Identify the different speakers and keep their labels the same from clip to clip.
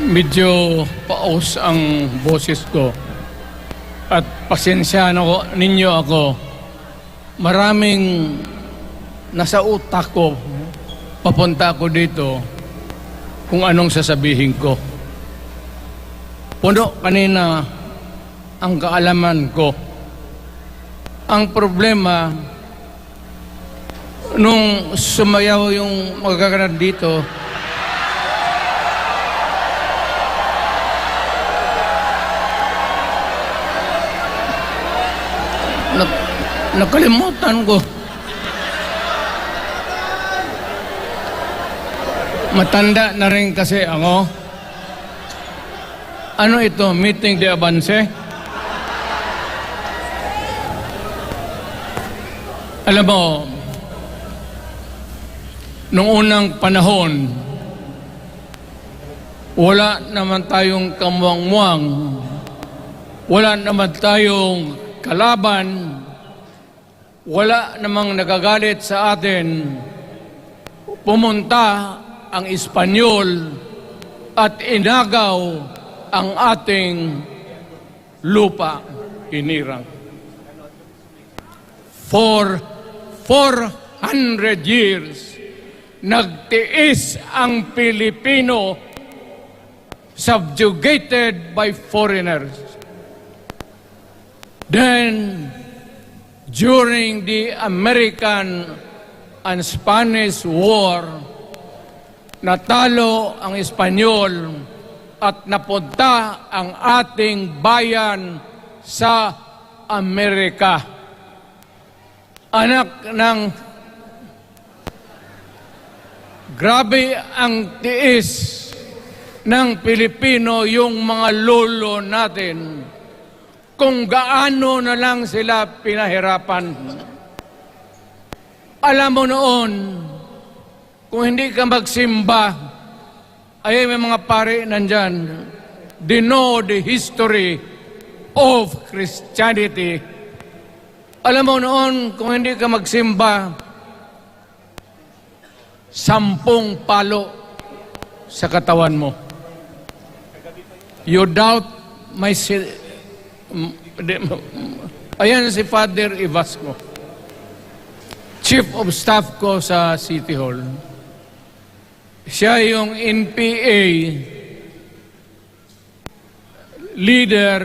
Speaker 1: Medyo paos ang boses ko at pasensyahan ninyo ako. Maraming nasa utak ko papunta ako dito kung anong sasabihin ko. Puno kanina ang kaalaman ko. Ang problema, nung sumayaw yung magkakaroon dito, nakalimutan ko. Matanda na rin kasi ako. Ano ito? Meeting de avance? Alam mo, nung unang panahon, wala naman tayong kamuang-muang, wala naman tayong kalaban, wala namang nagagalit sa atin. Pumunta ang Espanyol at inagaw ang ating lupa, hinirang. For 400 years, nagtiis ang Pilipino, subjugated by foreigners. Then, during the American and Spanish War, natalo ang Espanyol at napunta ang ating bayan sa Amerika. Anak ng grabe ang tiis ng Pilipino, yung mga lolo natin, kung gaano na lang sila pinahirapan. Alam mo noon, kung hindi ka magsimba, ay may mga pare nandyan, they know the history of Christianity. Alam mo noon, kung hindi ka magsimba, 10 palo sa katawan mo. You doubt my... Ayan si Father Ibasco, Chief of Staff ko sa City Hall. Siya yung NPA leader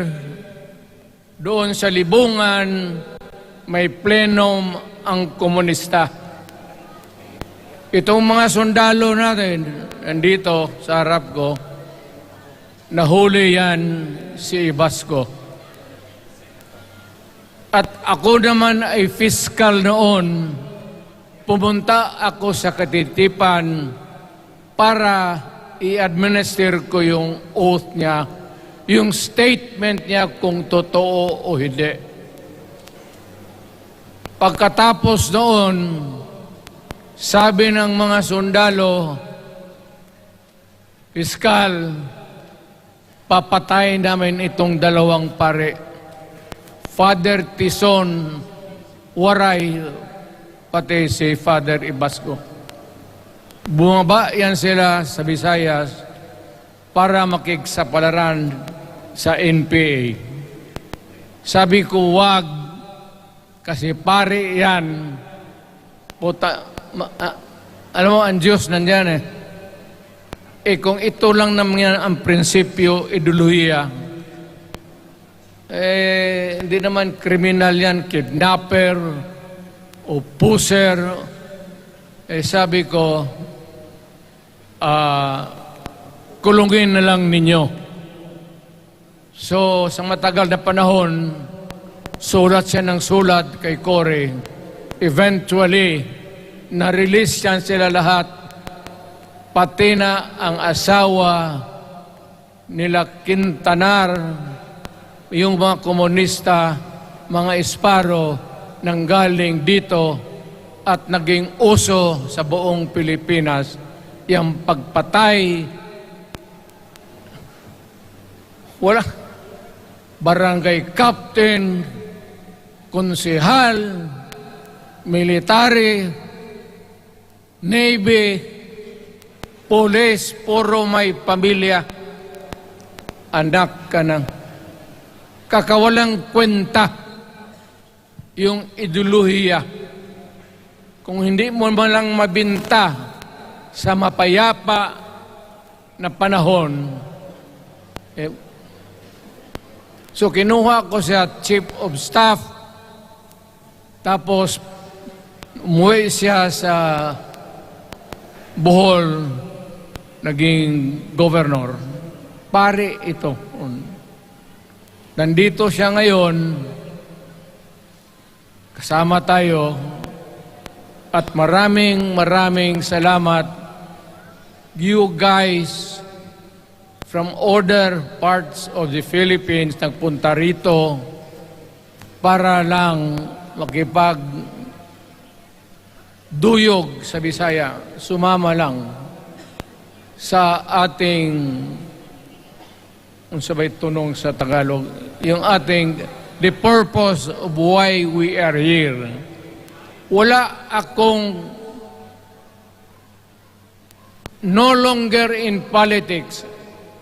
Speaker 1: doon sa Libungan, may plenum ang komunista. Itong mga sundalo natin, nandito sa harap ko, nahuli yan si Ibasco. At ako naman ay fiscal noon, pumunta ako sa Katitipan para i-administer ko yung oath niya, yung statement niya kung totoo o hindi. Pagkatapos noon, sabi ng mga sundalo, Piskal, papatay namin itong 2 pare. Father Tison, Waray, pati si Father Ibasco. Bumaba yan sila sa Visayas para makiksapalaran sa NPA. Sabi ko, wag, kasi pare yan. Puta, alam mo, ang Diyos nandyan eh. Kung ito lang naman ang prinsipyo, ideolohiya, hindi naman kriminal yan, kidnapper o puser. Sabi ko, kulungin na lang ninyo. So, sa matagal na panahon, sulat siya ng sulat kay Cory. Eventually, na-release yan sila lahat, pati na ang asawa nila Quintanar, yung mga komunista, mga Esparo, nanggaling dito at naging uso sa buong Pilipinas, yung pagpatay. Wala. Barangay captain, konsehal, military, Navy, Pulis, puro may pamilya. Anak ka ng kakawalang kwenta yung ideolohiya. Kung hindi mo man lang mabinta sa mapayapa na panahon, so kinuha ko siya Chief of Staff, tapos umuwi siya sa Bohol, naging governor. Pare ito. Nandito siya ngayon, kasama tayo, at maraming salamat. You guys from other parts of the Philippines nagpunta rito para lang makipagduyog sa Bisaya, sumama lang sa ating, kung sabay tunong sa Tagalog, yung ating, the purpose of why we are here. Wala akong, no longer in politics.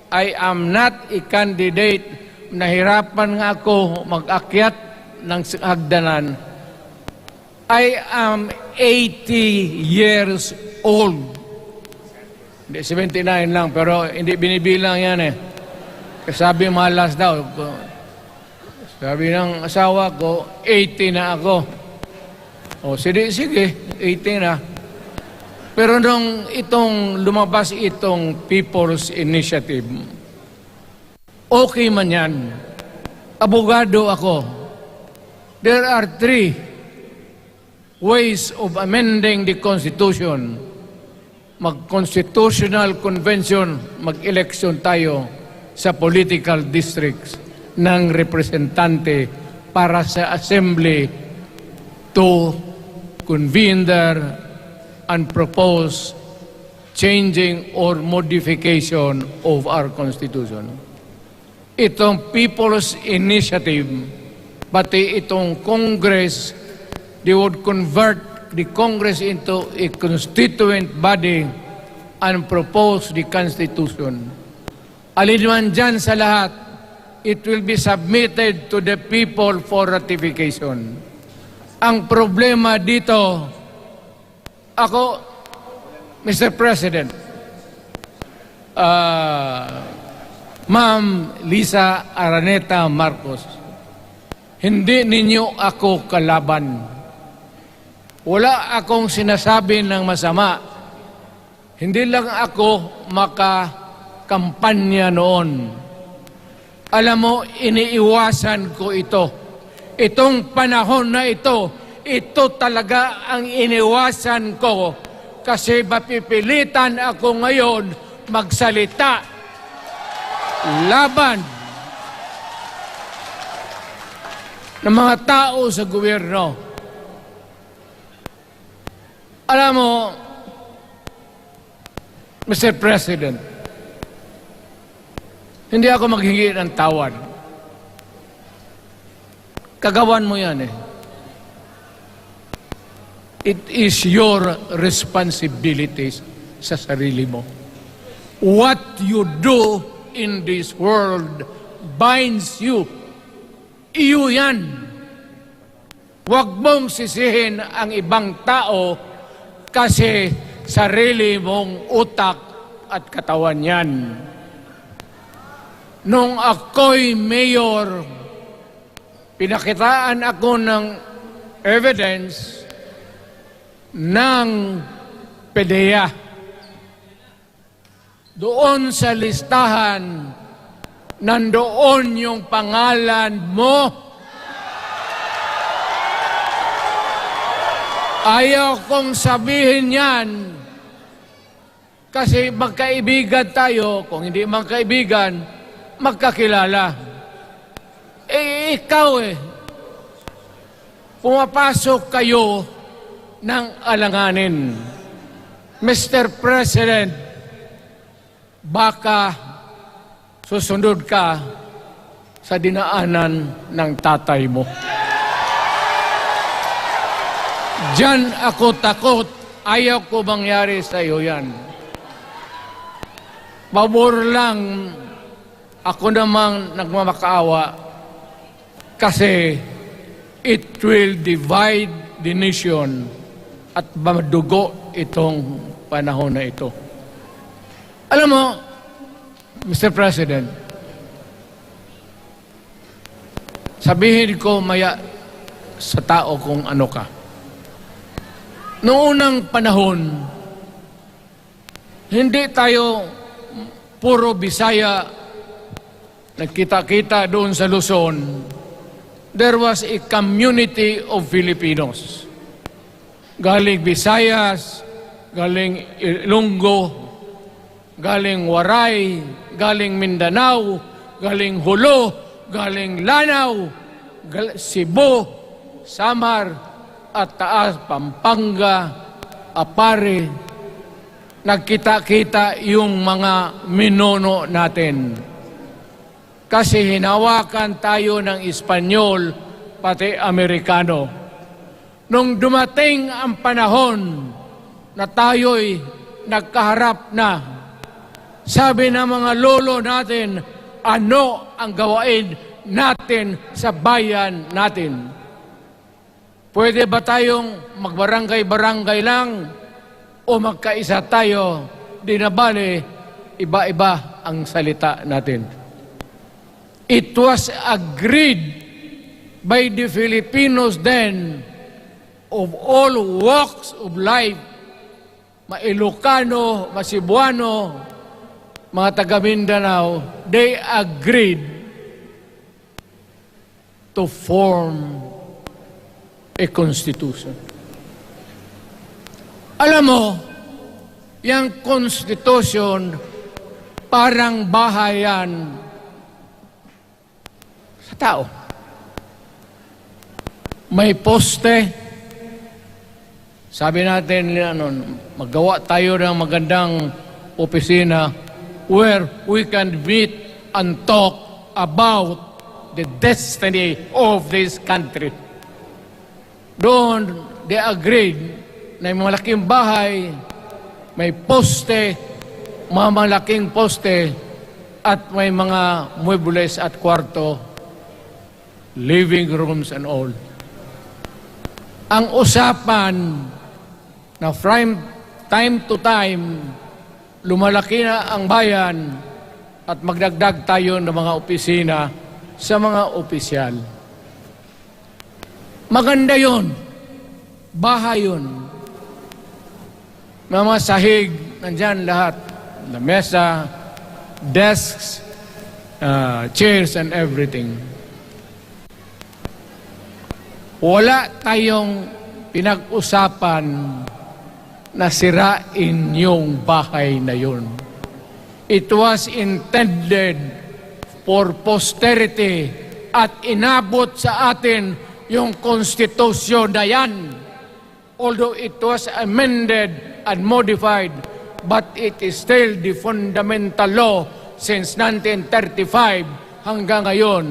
Speaker 1: I am not a candidate. Nahirapan nga ako mag-akyat ng hagdanan. I am 80 years old. Hindi, 79 lang, pero hindi binibilang yan eh. Sabi malas daw. Sabi ng asawa ko, 80 na ako. O, sige, 80 na. Pero nung lumabas itong People's Initiative, okay man yan. Abogado ako. There are 3 ways of amending the Constitution. Mag-constitutional convention, mag-election tayo sa political districts ng representante para sa assembly to convene there and propose changing or modification of our Constitution. Itong People's Initiative, pati itong Congress, they would convert the Congress into a constituent body and propose the Constitution. Alinman dyan sa lahat, it will be submitted to the people for ratification. Ang problema dito, ako, Mr. President, Ma'am Lisa Araneta Marcos, hindi ninyo ako kalaban. Wala akong sinasabi ng masama. Hindi lang ako makakampanya noon. Alam mo, iniiwasan ko ito. Itong panahon na ito talaga ang iniwasan ko kasi mapipilitan ako ngayon magsalita laban ng mga tao sa gobyerno. Alam mo, Mr. President, hindi ako maghingi ng tawad. Kagawan mo yan eh. It is your responsibilities sa sarili mo. What you do in this world binds you. Iyo yan. Huwag mong sisihin ang ibang tao kasi sarili mong utak at katawan yan. Nung ako'y mayor, pinakitaan ako ng evidence ng PDEA. Doon sa listahan, nandoon yung pangalan mo. Ayaw kong sabihin yan kasi magkaibigan tayo. Kung hindi magkaibigan, magkakilala. Ikaw pumapasok kayo ng alanganin. Mr. President, baka susunod ka sa dinaanan ng tatay mo. Diyan ako takot. Ayaw ko mangyari sa iyo yan. pabor lang ako namang nagmamakaawa kasi it will divide the nation at madugo itong panahon na ito. Alam mo, Mr. President, sabihin ko maya sa tao kung ano ka. Noong unang panahon, hindi tayo puro Bisaya nagkita-kita doon sa Luzon. There was a community of Filipinos. Galing Visayas, galing Ilonggo, galing Waray, galing Mindanao, galing Hulo, galing Lanao, Cebu, Samar, at Taas, Pampanga, Apare. Nagkita-kita yung mga minono natin. Kasi hinawakan tayo ng Espanyol, pati Amerikano. Nung dumating ang panahon na tayo'y nagkaharap na, sabi ng mga lolo natin, ano ang gawain natin sa bayan natin? Pwede ba tayong magbarangay-barangay lang o magkaisa tayo? Di na bale, iba-iba ang salita natin. It was agreed by the Filipinos then of all walks of life, Ma-Ilocano, Ma-Cebuano, mga taga Mindanao, they agreed to form a constitution. Alam mo, yung constitution parang bahayan sa tao. May poste. Sabi natin, magawa tayo ng magandang opisina where we can meet and talk about the destiny of this country. Doon, they agreed na may malaking bahay, may poste, mga malaking poste, at may mga muebles at kwarto, living rooms and all. Ang usapan na from time to time, lumalaki na ang bayan at magdagdag tayo ng mga opisina sa mga opisyal. Maganda yun. Bahay yun. Mga sahig, nandyan lahat. Na mesa, desks, chairs and everything. Wala tayong pinag-usapan na sirain yung bahay na yun. It was intended for posterity at inabot sa atin yung konstitusyon na yan. Although it was amended and modified, but it is still the fundamental law since 1935 hanggang ngayon.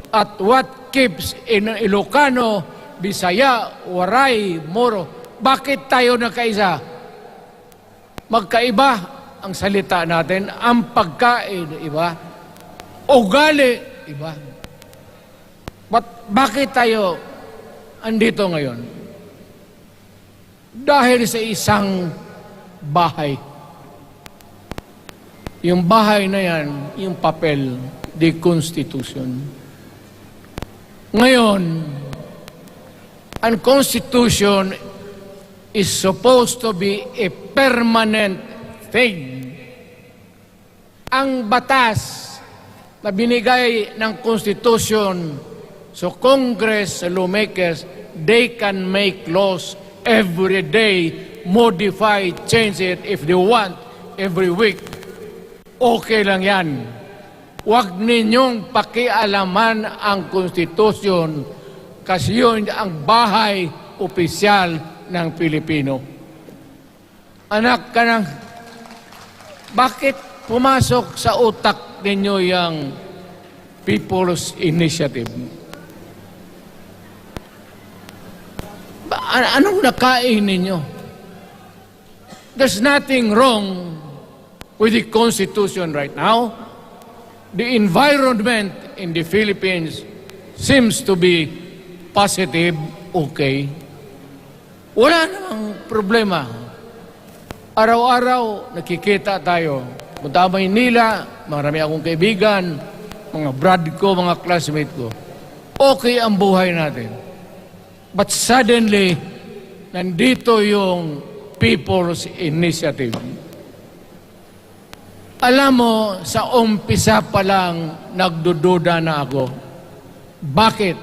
Speaker 1: At what keeps in Ilocano, Bisaya, Waray, Moro, bakit tayo nagkaisa? Magkaiba ang salita natin, ang pagkain, iba. Ugali, iba. Bakit tayo andito ngayon? Dahil sa isang bahay. Yung bahay na yan, yung papel, the Constitution. Ngayon, ang Constitution is supposed to be a permanent thing. Ang batas na binigay ng Constitution so Congress, lawmakers, they can make laws every day, modify, change it if they want, every week. Okay lang yan. Huwag ninyong pakialaman ang Constitution kasi yun ang bahay opisyal ng Pilipino. Anak ka ng... Bakit pumasok sa utak ninyo yung People's Initiative? Anong nakain ninyo? There's nothing wrong with the Constitution right now. The environment in the Philippines seems to be positive, okay. Wala namang problema. Araw-araw, nakikita tayo. Punta Maynila, marami akong kaibigan, mga brad ko, mga classmate ko. Okay ang buhay natin. But suddenly, nandito yung People's Initiative. Alam mo, sa umpisa pa lang, nagdududa na ako. Bakit?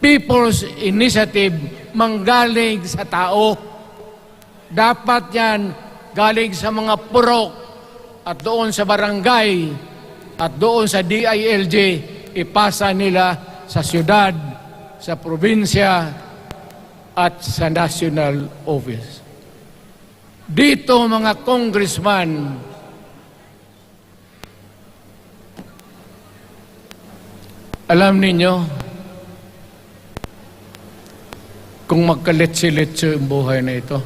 Speaker 1: People's Initiative manggaling sa tao. Dapat yan galing sa mga purok at doon sa barangay at doon sa DILG, ipasa nila sa syudad, sa probinsya at sa national office. Dito mga congressman, alam ninyo, kung magkaletse-letse ang buhay na ito,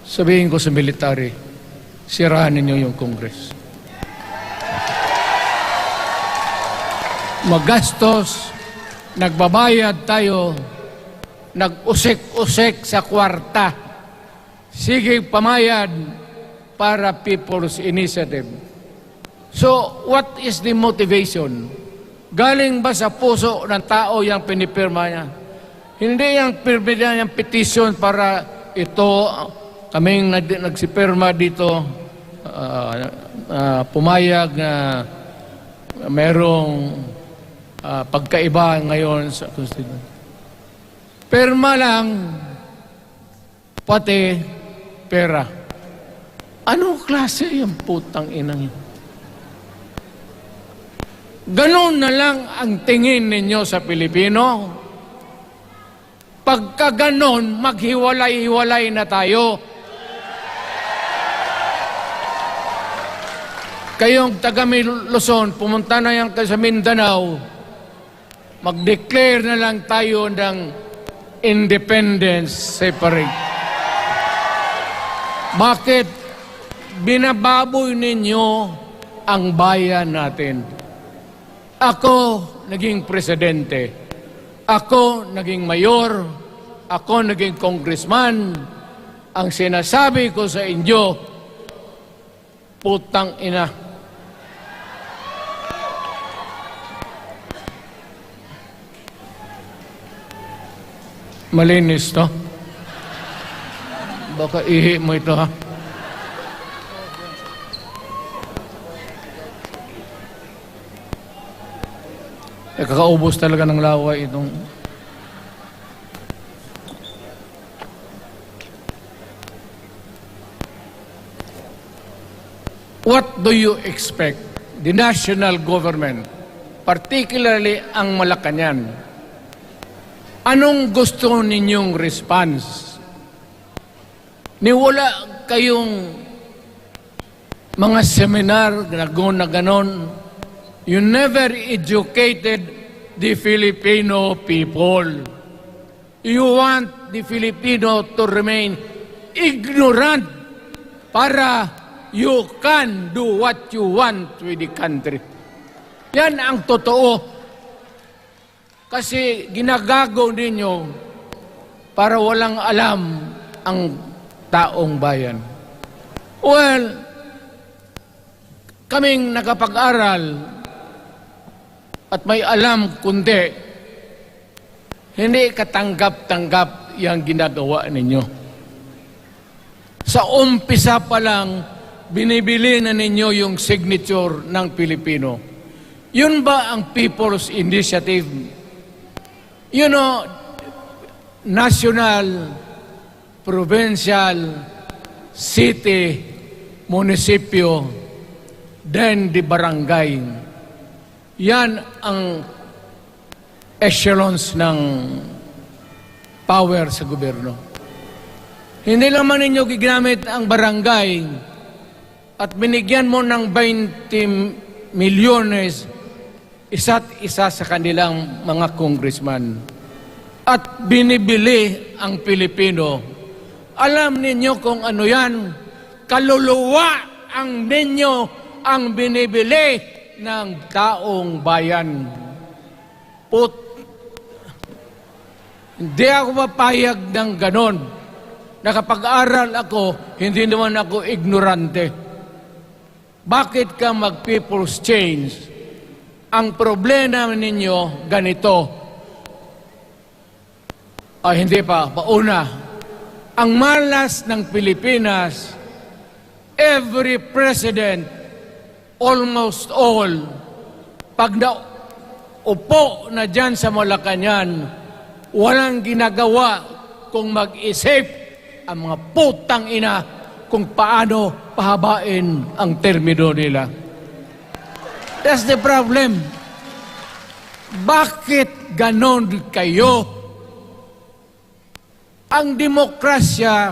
Speaker 1: sabihin ko sa military, sirahan ninyo yung Congress. Magastos, nagbabayad tayo, nag-usik-usik sa kwarta. Sige pamayad para People's Initiative. So, what is the motivation? Galing ba sa puso ng tao yung pinipirma niya? Hindi yung pirma niya yung petition para ito, kaming nagsipirma dito, pumayag na merong pagkaiba ngayon sa Constitution. Pirma lang, pati pera. Anong klase yung putang inang yun? Ganon na lang ang tingin ninyo sa Pilipino. Pagka ganon, maghiwalay-hiwalay na tayo. Kayong taga Luzon, pumunta na yan sa Mindanao, mag-declare na lang tayo ng independence separate. Bakit binababoy ninyo ang bayan natin? Ako naging presidente, ako naging mayor, ako naging congressman. Ang sinasabi ko sa inyo, putang ina. Malinis to? Baka ihi mo ito, ha? Kakaubos talaga ng laway itong... What do you expect the national government, particularly ang Malacanang? Anong gusto ninyong response? Niwala kayong mga seminar na ganon. You never educated the Filipino people. You want the Filipino to remain ignorant para you can do what you want with the country. Yan ang totoo. Kasi ginagago ninyo para walang alam ang taong bayan. Well, kaming nakapag-aral at may alam kundi, hindi katanggap-tanggap yung ginagawa ninyo. Sa umpisa pa lang, binibili na ninyo yung signature ng Pilipino. Yun ba ang People's Initiative? You know, national, provincial, city, munisipyo, then the barangay. Yan ang echelons ng power sa gobyerno. Hindi naman ninyo gigamit ang barangay at binigyan mo ng 20 milyones isa't isa sa kanilang mga congressman. At binibili ang Pilipino Alam ninyo kung ano yan. Kaluluwa ang ninyo ang binibili ng taong bayan. Hindi ako mapayag ng ganon. Nakapag-aral ako, hindi naman ako ignorante. Bakit ka mag-people's change? Ang problema ninyo, ganito. Hindi pa, pauna. Ang malas ng Pilipinas, every president, almost all, pag naupo na dyan sa Malacanang, walang ginagawa kung mag-isip ang mga putang ina kung paano pahabain ang termino nila. That's the problem. Bakit ganon kayo? Ang demokrasya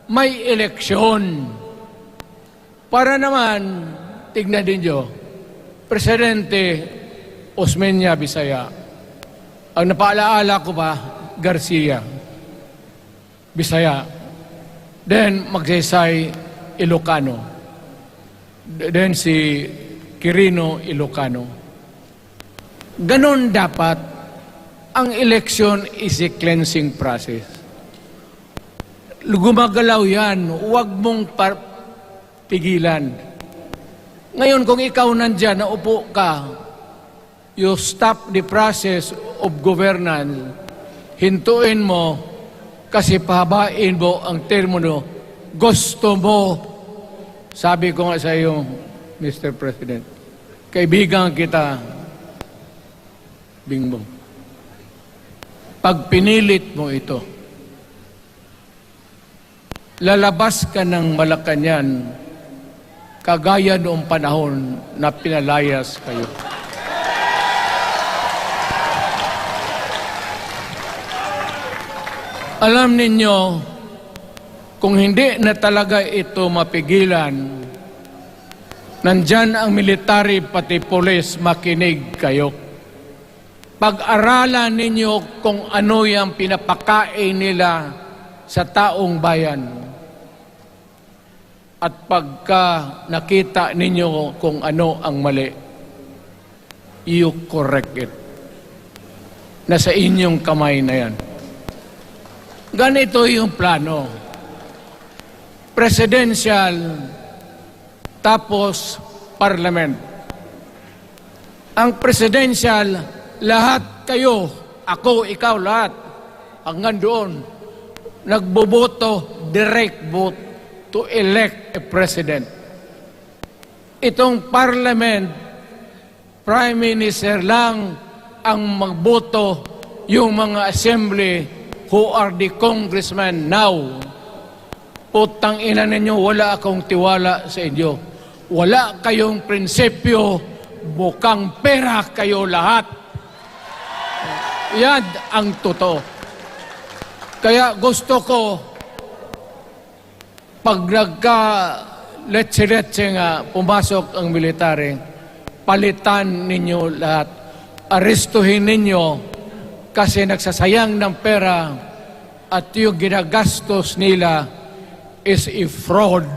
Speaker 1: may eleksyon. Para naman, tignan ninyo, Presidente Osmeña Bisaya, ang napaalaala ko pa, Garcia, Bisaya, then Magsaysay Ilocano, then si Quirino Ilocano. Ganon dapat. Ang eleksyon is a cleansing process. Gumagalaw yan, huwag mong pigilan. Ngayon, kung ikaw nandyan, naupo ka, you stop the process of governance, hintuin mo, kasi pahabain mo ang termino, gusto mo. Sabi ko nga sa iyo, Mr. President, kaibigan kita, Bingbong. Pag pinilit mo ito, lalabas ka ng Malacanang kagaya noong panahon na pinalayas kayo. Alam ninyo, kung hindi na talaga ito mapigilan, nandyan ang military pati pulis, makinig kayo. Pag-aralan ninyo kung ano yung pinapakain nila sa taong bayan. At pagka nakita ninyo kung ano ang mali, you correct it. Nasa inyong kamay na yan. Ganito yung plano. Presidential, tapos parliament. Ang presidential, lahat kayo, ako, ikaw, lahat, hanggang doon, nagboboto, direct vote to elect a president. Itong parliament, prime minister lang ang magboto, yung mga assembly who are the congressmen now. Putang ina ninyo, wala akong tiwala sa inyo. Wala kayong prinsipyo, bukang pera kayo lahat. Yan ang totoo. Kaya gusto ko, pag nagka-letse-letse nga pumasok ang military, palitan ninyo lahat. Arestuhin ninyo kasi nagsasayang ng pera at yung ginagastos nila is a fraud,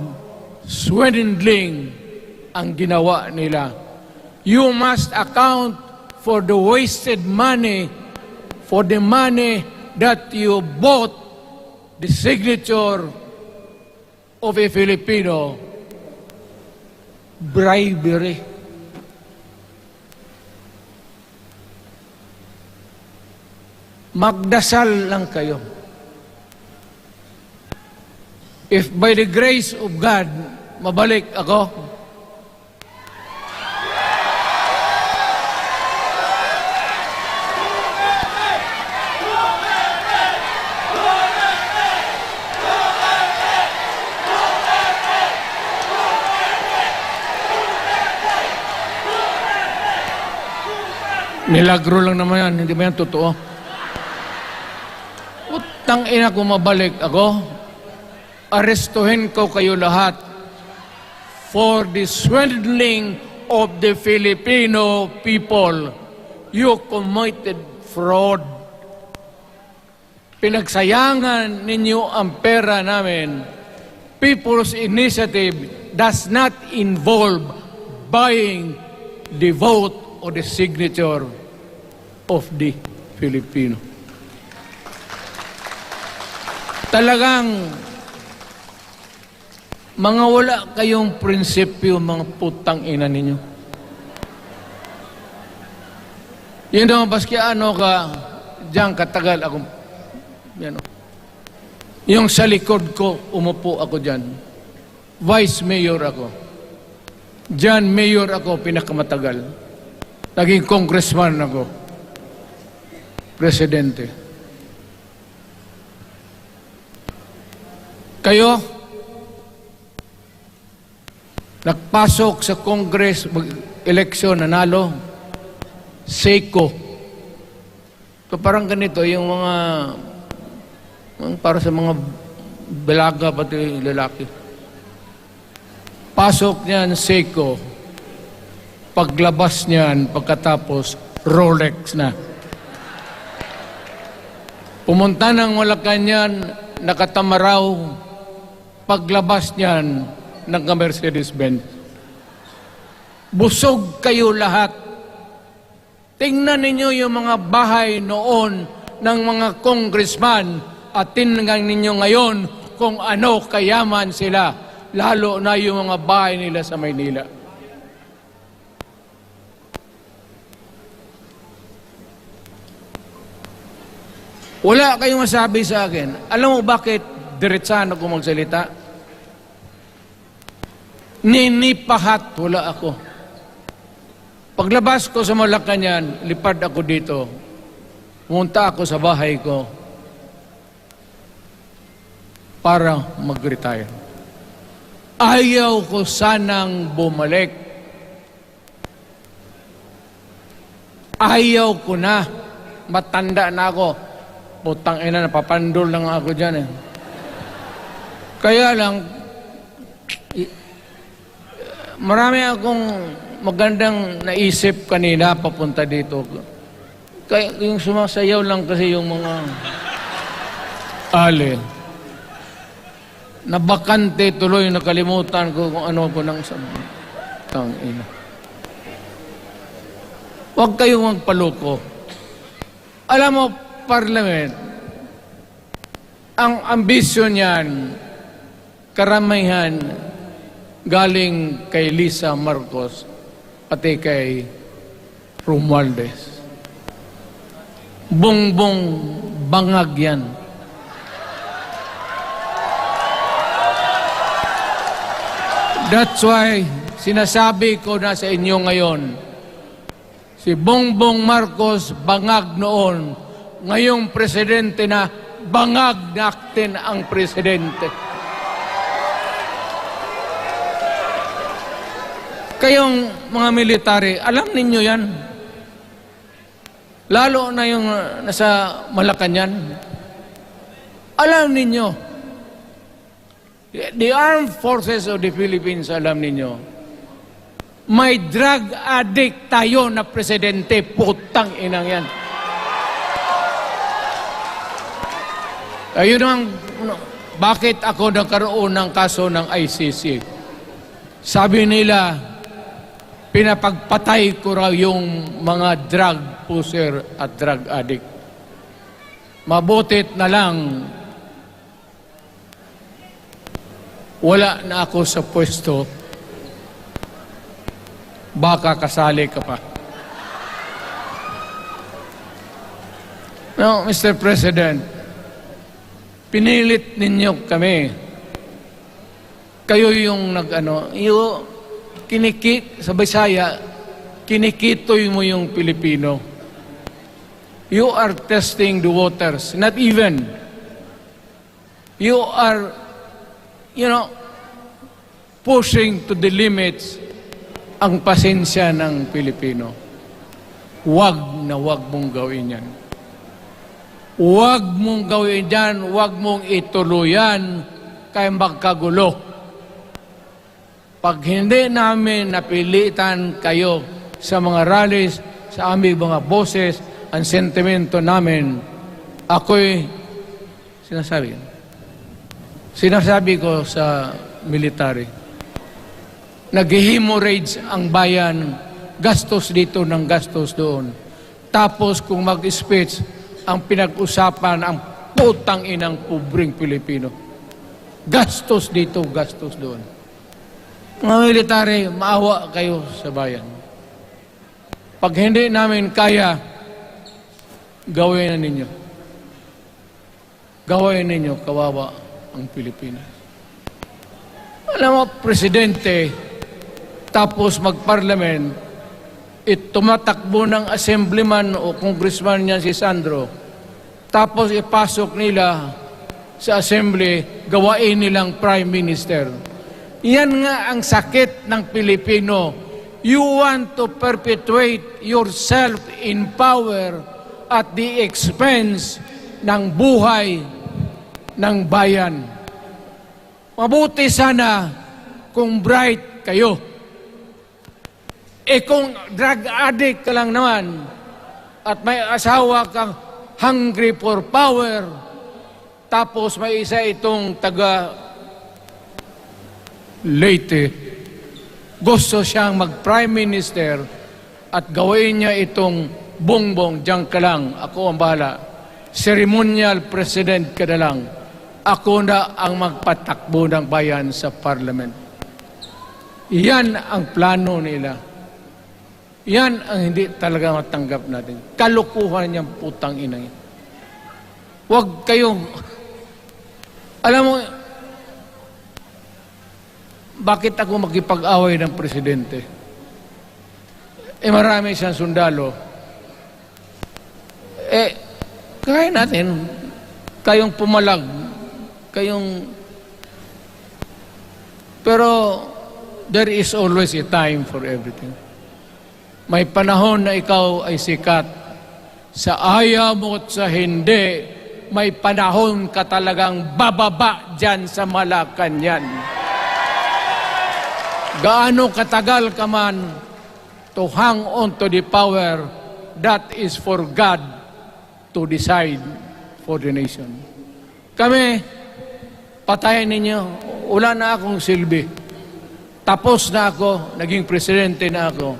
Speaker 1: swindling ang ginawa nila. You must account for the wasted money, for the money that you bought the signature of a Filipino. Bribery. Magdasal lang kayo. If by the grace of God, mabalik ako, milagro lang naman yan, hindi ba yan totoo? Utang ina kung mabalik ako, arestuhin ko kayo lahat for the swindling of the Filipino people. You committed fraud. pinagsayangan ninyo ang pera namin. People's Initiative does not involve buying the vote or the signature of the Filipino. Talagang mga wala kayong prinsipyo, mga putang ina ninyo. Yun naman, baski ano ka, diyan katagal akong, yan o. Yung sa likod ko, umupo ako diyan. Vice Mayor ako. Diyan, Mayor ako, pinakamatagal. Naging congressman ako. Presidente. Kayo, nagpasok sa Congress, eleksyon, nanalo, Seiko. So parang ganito, yung mga, para sa mga balaga, pati lalaki. Pasok niyan, Seiko. Paglabas niyan, pagkatapos, Rolex na. Pumunta ng Malacanang, nakatamaraw, paglabas niyan, nagka-Mercedes-Benz. Busog kayo lahat. Tingnan ninyo yung mga bahay noon ng mga congressman at tingnan ninyo ngayon kung ano kayaman sila, lalo na yung mga bahay nila sa Maynila. Wala kayong masabi sa akin. Alam mo bakit diretsahan ako magsalita? Ninipahat, wala ako. Paglabas ko sa Malacanang, lipad ako dito. Pumunta ako sa bahay ko para mag-retire. Ayaw ko sanang bumalik. Ayaw ko na. Matanda na ako. Putang ina, napapandol lang ako dyan eh. Kaya lang, marami akong magandang naisip kanina papunta dito. Kaya yung sumasayaw lang kasi yung mga alin. Nabakante tuloy, nakalimutan ko kung ano ko nang tang ina. Huwag kayong magpaloko. Alam mo, Parliament, ang ambisyon niyan, karamihan galing kay Lisa Marcos, pati kay Romualdez. Bongbong bangag yan. That's why sinasabi ko na sa inyo ngayon, si Bongbong Marcos bangag noon, ngayong presidente na, bangag natin ang presidente. Kayong mga military, alam ninyo yan. Lalo na yung nasa Malacanang. Alam ninyo. The Armed Forces of the Philippines, alam ninyo. May drug addict tayo na presidente. Putang inang yan. Ayun ang, bakit ako nagkaroon ng kaso ng ICC? Sabi nila, pinapagpatay ko raw yung mga drug pusher at drug addict. Mabutit na lang, wala na ako sa pwesto, baka kasali ka pa. No, Mr. President, pinilit ninyo kami. Kayo yung sa Bisaya, kinikitoy mo yung Pilipino. You are testing the waters. Not even. You are, pushing to the limits ang pasensya ng Pilipino. Wag na wag mong gawin yan. Huwag mong gawin yan, huwag mong ituluyan, kaya magkagulo. Pag hindi namin napilitan kayo sa mga rallies, sa aming mga boses, ang sentimento namin, ako'y Sinasabi. Sinasabi ko sa military, nag-hemorrhage ang bayan, gastos dito ng gastos doon. Tapos kung mag-speech, ang pinag-usapan ang putang inang pobreng Pilipino. Gastos dito, gastos doon. Mga military, maawa kayo sa bayan. Pag hindi namin kaya, gawin na ninyo. Gawin ninyo, kawawa ang Pilipinas. Alam mo, presidente, tapos mag-parliament, tumatakbo ng assemblyman o congressman niya si Sandro, tapos ipasok nila sa assembly, gawain nilang prime minister. Yan nga ang sakit ng Pilipino. You want to perpetuate yourself in power at the expense ng buhay ng bayan. Mabuti sana kung bright kayo. Kung drug addict ka lang naman at may asawa kang hungry for power, tapos may isa itong taga Leyte, gusto siyang mag-prime minister at gawin niya itong bongbong, diyan ka lang, ako ang bahala. Ceremonial president ka na lang. Ako na ang magpatakbo ng bayan sa parliament. Yan ang plano nila. Yan ang hindi talaga matanggap natin. Kalukuhan niyang putang ina yan. Huwag kayong... Alam mo, bakit ako makipag-away ng presidente? Marami siyang sundalo. Kaya natin, kayong pumalag, pero there is always a time for everything. May panahon na ikaw ay sikat. Sa ayaw mo at sa hindi, may panahon ka talagang bababa dyan sa Malacanang. Gaano katagal ka man to hang on to the power, that is for God to decide for the nation. Kami, patayin ninyo, wala na akong silbi. Tapos na ako, naging presidente na ako.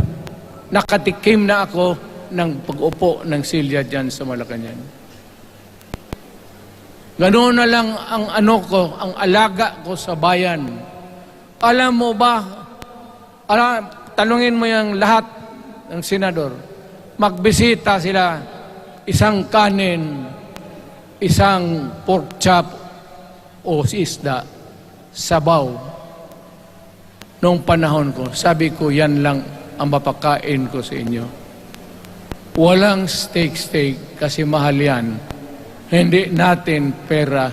Speaker 1: Nakatikim na ako ng pag-upo ng silya dyan sa Malacanang. Ganoon na lang ang ang alaga ko sa bayan. Alam mo ba, tanungin mo yung lahat ng senador, magbisita sila, isang kanin, isang pork chop o isda, sabaw. Noong panahon ko, sabi ko, yan lang ang mapakain ko sa inyo. Walang steak kasi mahal yan. Hindi natin pera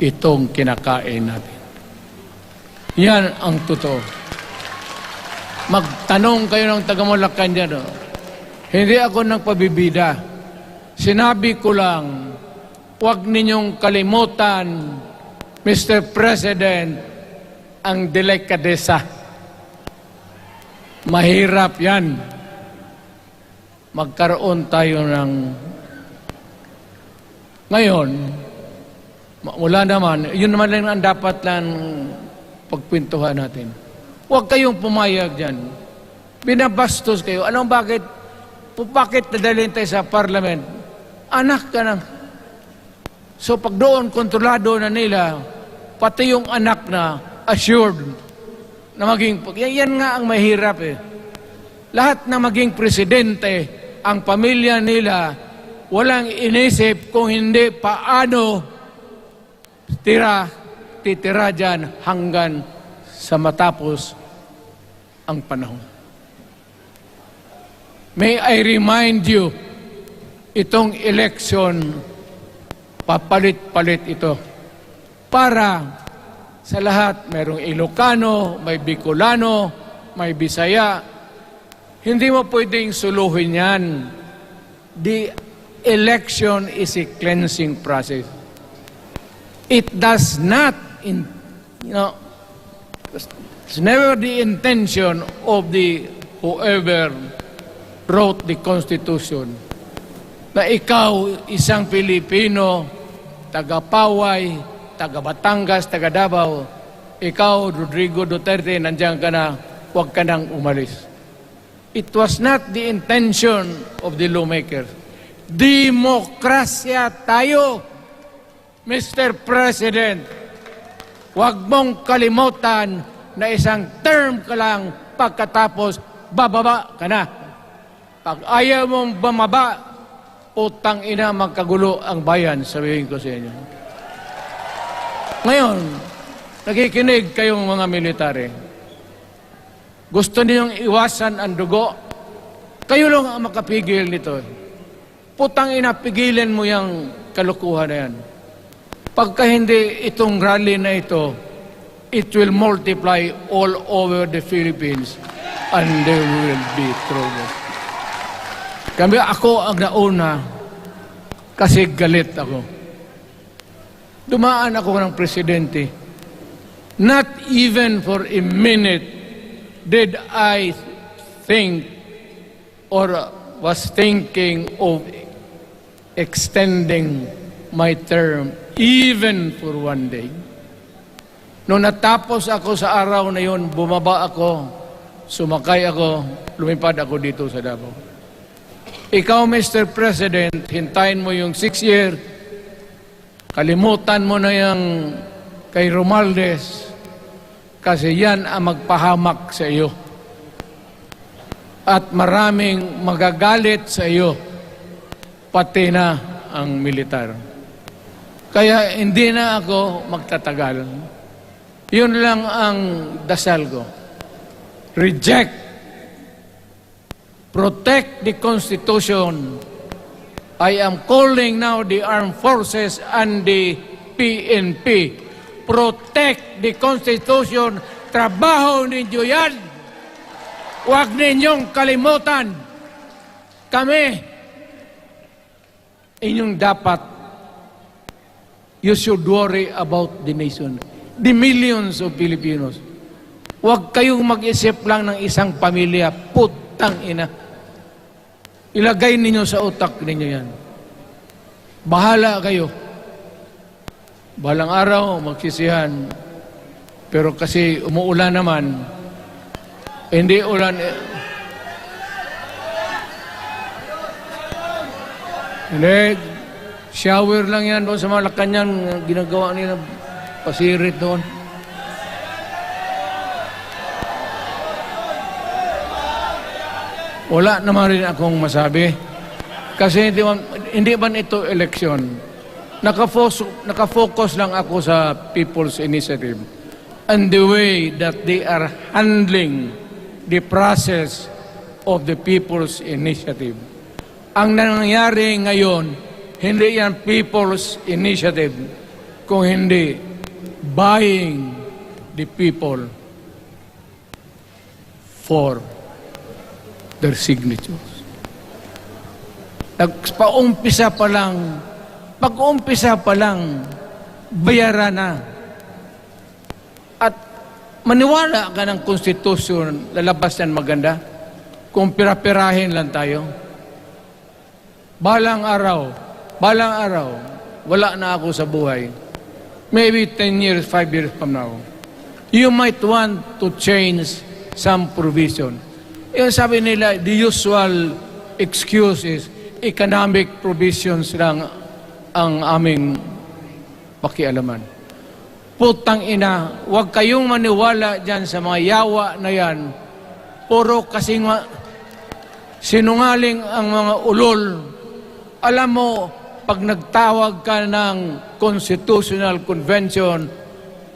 Speaker 1: itong kinakain natin. Yan ang totoo. Magtanong kayo ng taga-Malacanang dyan. Hindi ako nagpabibida. Sinabi ko lang, huwag ninyong kalimutan, Mr. President, ang delikadesa. Mahirap yan. Magkaroon tayo ng... Ngayon, wala naman, yun naman lang ang dapat lang pagpintuhan natin. Huwag kayong pumayag dyan. Binabastos kayo. Anong bakit? Bakit nadalhin tayo sa parliament? Anak ka na. So pag doon, kontrolado na nila, pati yung anak na assured na maging... Yan nga ang mahirap eh. Lahat na maging presidente, ang pamilya nila, walang inisip kung hindi paano titira dyan hanggang sa matapos ang panahon. May I remind you, itong election, papalit-palit ito. Para sa lahat, mayroong Ilocano, may Bicolano, may Bisaya. Hindi mo pwedeng suluhin yan. The election is a cleansing process. It does not, it's never the intention of the whoever wrote the Constitution na ikaw, isang Pilipino, taga Paway, taga Batangas, taga Davao, ikaw, Rodrigo Duterte, nandiyan ka na, huwag ka nang umalis. It was not the intention of the lawmakers. Demokrasya tayo, Mr. President. Huwag mong kalimutan na isang term ka lang pagkatapos bababa ka na. Pag ayaw mong bumaba, utang ina magkagulo ang bayan, sabihin ko sa inyo. Ngayon, nakikinig kayong mga military. Gusto ninyong iwasan ang dugo? Kayo lang ang makapigil nito. Putang ina, pigilan mo yung kalukuhan na yan. Pagka hindi itong rally na ito, it will multiply all over the Philippines and there will be trouble. Kami ako ang nauna kasi galit ako. Dumaan ako ng presidente. Not even for a minute did I think or was thinking of extending my term even for one day. Nung natapos ako sa araw na yun, bumaba ako, sumakay ako, lumipad ako dito sa Davao. Ikaw, Mr. President, hintayin mo yung 6 years, kalimutan mo na yung kay Romualdez, kasi yan ang magpahamak sa iyo. At maraming magagalit sa iyo, pati na ang militar. Kaya hindi na ako magtatagal. Yun lang ang dasal ko. Reject. Protect the Constitution. I am calling now the armed forces and the PNP. Protect the Constitution. Trabaho ninyo yan. Huwag ninyong kalimutan. Kami, inyong dapat, you should worry about the nation. The millions of Filipinos. Huwag kayong mag-isip lang ng isang pamilya. Putang ina. Ilagay ninyo sa utak ninyo yan. Bahala kayo. Balang araw, magsisihan. Pero kasi umuulan naman, hindi ulan. Hindi, shower lang yan doon sa Malacanang, ginagawa nila, pasirit doon. Wala naman rin akong masabi. Kasi hindi man ito eleksyon. Nakafocus lang ako sa People's Initiative and the way that they are handling the process of the People's Initiative. Ang nangyayari ngayon, hindi yan People's Initiative, kung hindi buying the people for their signatures. Pag-umpisa pa lang, bayaran na. At maniwala ka ng konstitusyon, lalabas yan maganda, kung pira-pirahin lang tayo. Balang araw, wala na ako sa buhay. Maybe 10 years, 5 years from now. You might want to change some provision. Yung sabi nila, the usual excuse is economic provisions lang ang aming pakialaman. Putang ina, huwag kayong maniwala dyan sa mga yawa na yan. Puro kasing sinungaling ang mga ulol. Alam mo, pag nagtawag ka ng Constitutional Convention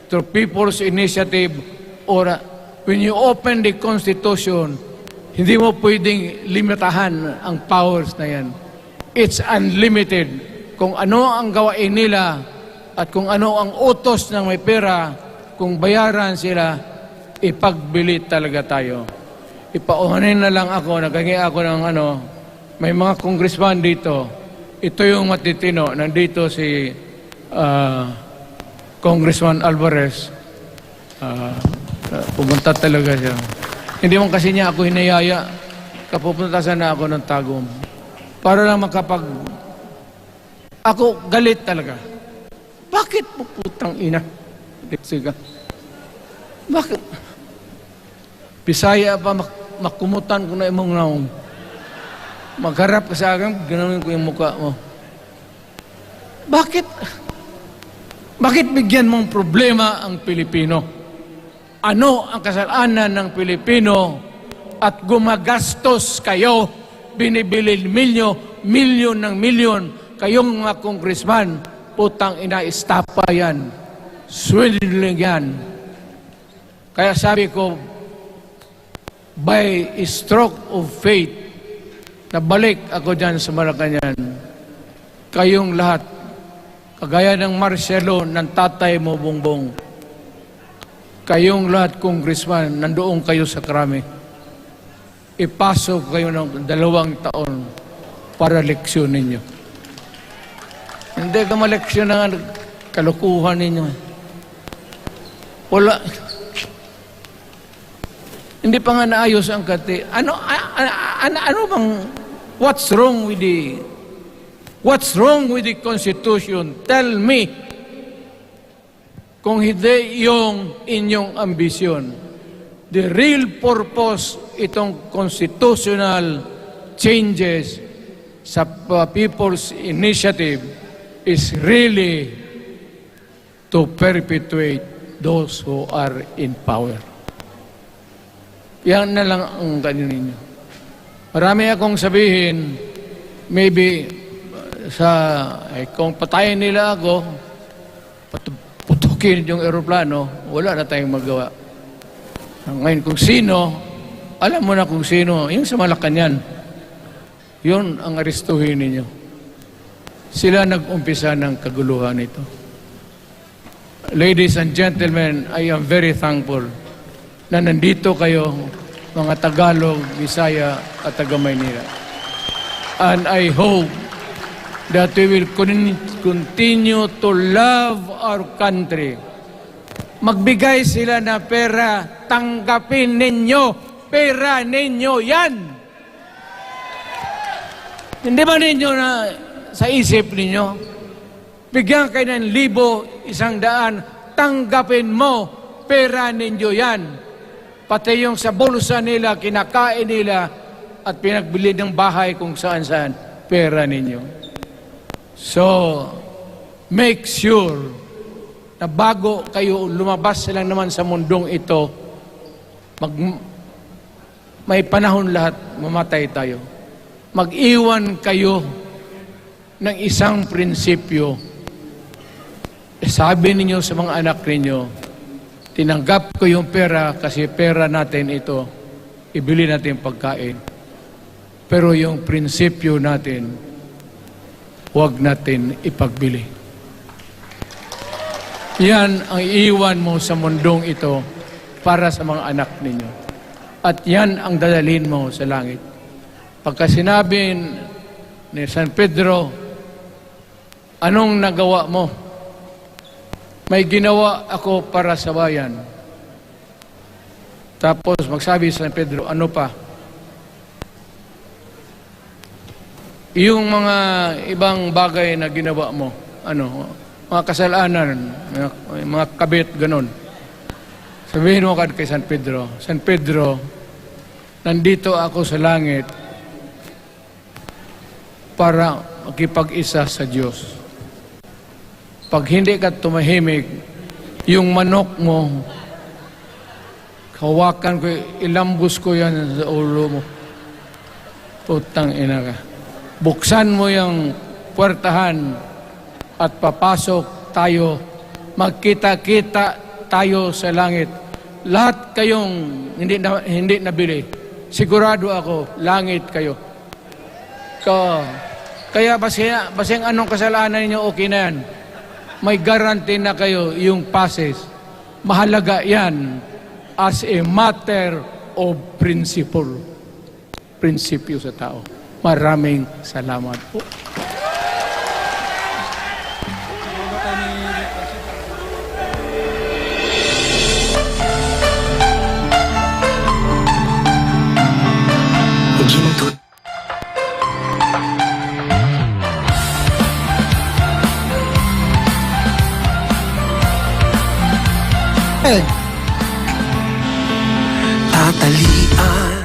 Speaker 1: through People's Initiative or when you open the Constitution, hindi mo pwedeng limitahan ang powers na yan. It's unlimited. Kung ano ang gawain nila at kung ano ang utos ng may pera, kung bayaran sila, ipagbili talaga tayo. Ipauhanin na lang ako, naghangi ako ng may mga congressman dito. Ito yung matitino. Nandito si Congressman Alvarez. Pumunta talaga siya. Hindi man kasi niya ako hinayaya. Kapupunta sana ako ng Tagum. Para lang Ako galit talaga. Bakit po putang ina? Sige. Bakit? Bisaya pa makumutan ko na imong naong. Magharap ka sa akin, ganoon ko yung mukha mo. Bakit? Bakit bigyan mong problema ang Pilipino? Ano ang kasalanan ng Pilipino at gumagastos kayo, binibili milyon ng milyon, kayong mga congressman, putang ina, istapa yan. Swindling yan. Kaya sabi ko, by a stroke of fate, nabalik ako dyan sa Malacanang. Kayong lahat, kagaya ng Marcelo, ng tatay mo, Bongbong, kayong lahat, congressman, nandoon kayo sa Krami. Ipasok kayo ng 2 taon para leksyon ninyo. Hindi ka maleksyon ng kalukuhan ninyo. Wala. Hindi pa nga naayos ang kati. Ano bang, what's wrong with the Constitution? Tell me. Kung hindi yung inyong ambisyon. The real purpose itong constitutional changes sa People's Initiative is really to perpetuate those who are in power. Yan na lang ang ganyan ninyo. Marami akong sabihin, maybe kung patayin nila ako, putukin yung eroplano, wala na tayong magawa. Ngayon kung sino, alam mo na kung sino, yung sa Malacanang, yun ang aristuhin ninyo. Sila nag-umpisa ng kaguluhan ito. Ladies and gentlemen, I am very thankful na nandito kayo, mga Tagalog, Bisaya at taga-Maynila. And I hope that we will continue to love our country. Magbigay sila na pera, tanggapin ninyo. Pera ninyo yan. Hindi ba ninyo na sa isip ninyo? Bigyan kayo ng 1,000, 100, tanggapin mo. Pera ninyo yan. Pati yung sa bulsa nila, kinakain nila, at pinagbili ng bahay kung saan-saan, pera ninyo. So, make sure na bago kayo lumabas lang naman sa mundong ito, may panahon lahat, mamatay tayo. Mag-iwan kayo ng isang prinsipyo. Sabi ninyo sa mga anak ninyo, tinanggap ko yung pera kasi pera natin ito, ibili natin pagkain. Pero yung prinsipyo natin, huwag natin ipagbili. Yan ang iiwan mo sa mundong ito para sa mga anak ninyo. At yan ang dadalhin mo sa langit. Pagka sinabi ni San Pedro, anong nagawa mo? May ginawa ako para sa bayan. Tapos magsabi sa San Pedro, ano pa? Yung mga ibang bagay na ginawa mo, mga kasalanan, mga kabit, ganon. Sabihin mo kay San Pedro, nandito ako sa langit para makipag-isa sa Diyos. Pag hindi ka tumahimik, yung manok mo, hawakan ko, ilambos ko yan sa ulo mo. Putang ina ka. Buksan mo yung puwertahan at papasok tayo. Magkita-kita tayo sa langit. Lahat kayong hindi nabili, sigurado ako, langit kayo. Kaya basing anong kasalanan niyo, okay na yan. May guarantee na kayo yung passes. Mahalaga yan as a matter of principle. Prinsipyo sa tao. Maraming salamat po.
Speaker 2: ahead.
Speaker 3: Tatalian